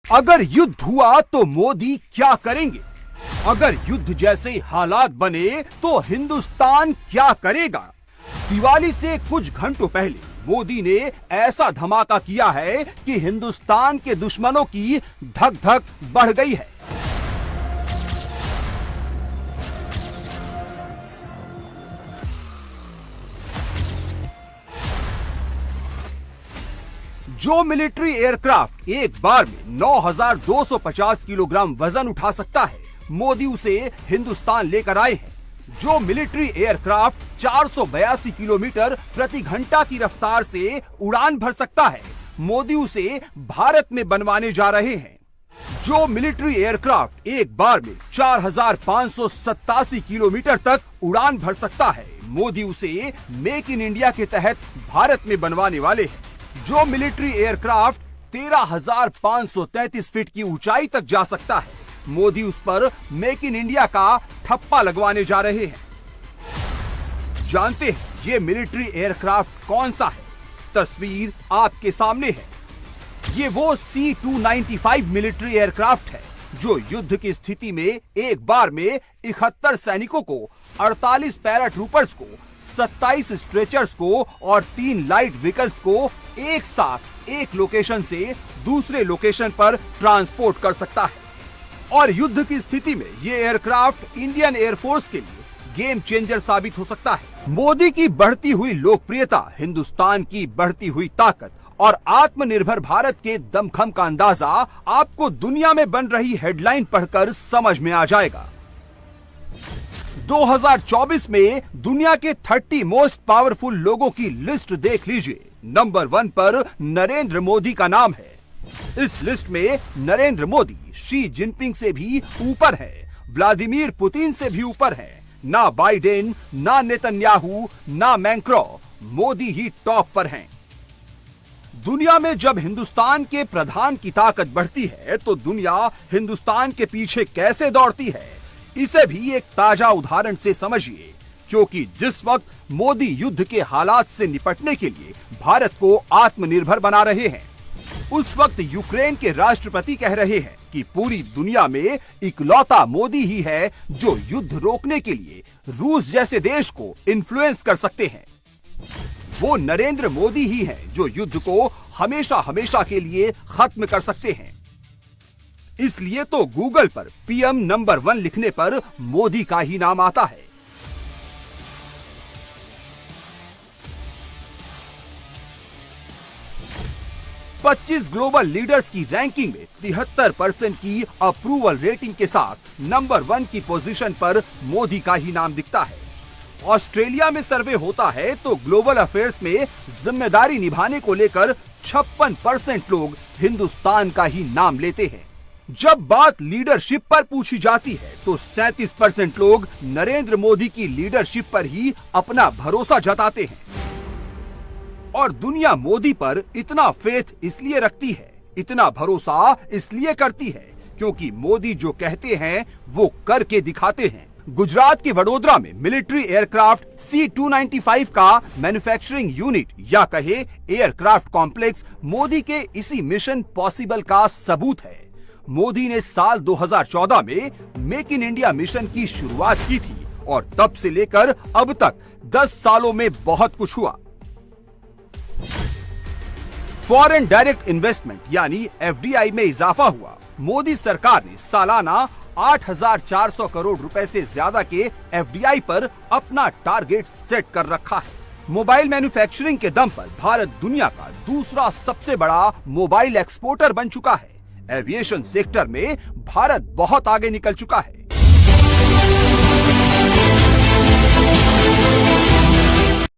अगर युद्ध हुआ तो मोदी क्या करेंगे? अगर युद्ध जैसे हालात बने तो हिंदुस्तान क्या करेगा? दिवाली से कुछ घंटों पहले मोदी ने ऐसा धमाका किया है कि हिंदुस्तान के दुश्मनों की धक धक बढ़ गई है। जो मिलिट्री एयरक्राफ्ट एक बार में 9,250 किलोग्राम वजन उठा सकता है, मोदी उसे हिंदुस्तान लेकर आए हैं। जो मिलिट्री एयरक्राफ्ट 482 किलोमीटर प्रति घंटा की रफ्तार से उड़ान भर सकता है, मोदी उसे भारत में बनवाने जा रहे हैं। जो मिलिट्री एयरक्राफ्ट एक बार में 4,587 किलोमीटर तक उड़ान भर सकता है, मोदी उसे मेक इन इंडिया के तहत भारत में बनवाने वाले हैं। जो मिलिट्री एयरक्राफ्ट 13,533 फीट की ऊंचाई तक जा सकता है, मोदी उस पर मेक इन इंडिया का ठप्पा लगवाने जा रहे हैं। जानते हैं ये मिलिट्री एयरक्राफ्ट कौन सा है? तस्वीर आपके सामने है। ये वो C-295 मिलिट्री एयरक्राफ्ट है जो युद्ध की स्थिति में एक बार में 71 सैनिकों को, 48 पैराट्रूपर्स को, 27 स्ट्रेचर्स को और 3 लाइट व्हीकल्स को एक साथ एक लोकेशन से दूसरे लोकेशन पर ट्रांसपोर्ट कर सकता है। और युद्ध की स्थिति में ये एयरक्राफ्ट इंडियन एयरफोर्स के लिए गेम चेंजर साबित हो सकता है। मोदी की बढ़ती हुई लोकप्रियता, हिंदुस्तान की बढ़ती हुई ताकत और आत्मनिर्भर भारत के दमखम का अंदाजा आपको दुनिया में बन रही हेडलाइन पढ़कर समझ में आ जाएगा। 2024 में दुनिया के 30 मोस्ट पावरफुल लोगों की लिस्ट देख लीजिए। नंबर 1 पर नरेंद्र मोदी का नाम है। इस लिस्ट में नरेंद्र मोदी शी जिनपिंग से भी ऊपर है, व्लादिमीर पुतिन से भी ऊपर है। ना बाइडेन, ना नेतन्याहू, ना मैक्रो, मोदी ही टॉप पर हैं। दुनिया में जब हिंदुस्तान के प्रधान की ताकत बढ़ती है तो दुनिया हिंदुस्तान के पीछे कैसे दौड़ती है, इसे भी एक ताजा उदाहरण से समझिए। क्योंकि जिस वक्त मोदी युद्ध के हालात से निपटने के लिए भारत को आत्मनिर्भर बना रहे हैं, उस वक्त यूक्रेन के राष्ट्रपति कह रहे हैं कि पूरी दुनिया में इकलौता मोदी ही है जो युद्ध रोकने के लिए रूस जैसे देश को इन्फ्लुएंस कर सकते हैं। वो नरेंद्र मोदी ही हैं जो युद्ध को हमेशा हमेशा के लिए खत्म कर सकते हैं। इसलिए तो गूगल पर पीएम नंबर 1 लिखने पर मोदी का ही नाम आता है। पच्चीस ग्लोबल लीडर्स की रैंकिंग में 73% की अप्रूवल रेटिंग के साथ नंबर 1 की पोजीशन पर मोदी का ही नाम दिखता है। ऑस्ट्रेलिया में सर्वे होता है तो ग्लोबल अफेयर्स में जिम्मेदारी निभाने को लेकर 56% लोग हिंदुस्तान का ही नाम लेते हैं। जब बात लीडरशिप पर पूछी जाती है तो 37% लोग नरेंद्र मोदी की लीडरशिप पर ही अपना भरोसा जताते हैं। और दुनिया मोदी पर इतना फेथ इसलिए रखती है, इतना भरोसा इसलिए करती है क्योंकि मोदी जो कहते हैं वो करके दिखाते हैं। गुजरात के वडोदरा में मिलिट्री एयरक्राफ्ट C-295 का मैन्युफैक्चरिंग यूनिट या कहे एयरक्राफ्ट कॉम्प्लेक्स मोदी के इसी मिशन पॉसिबल का सबूत है। मोदी ने साल 2014 में मेक इन इंडिया मिशन की शुरुआत की थी और तब से लेकर अब तक 10 सालों में बहुत कुछ हुआ। फॉरेन डायरेक्ट इन्वेस्टमेंट यानी FDI में इजाफा हुआ। मोदी सरकार ने सालाना 8,400 करोड़ रुपए से ज्यादा के FDI पर अपना टारगेट सेट कर रखा है। मोबाइल मैन्युफैक्चरिंग के दम पर भारत दुनिया का दूसरा सबसे बड़ा मोबाइल एक्सपोर्टर बन चुका है। एविएशन सेक्टर में भारत बहुत आगे निकल चुका है।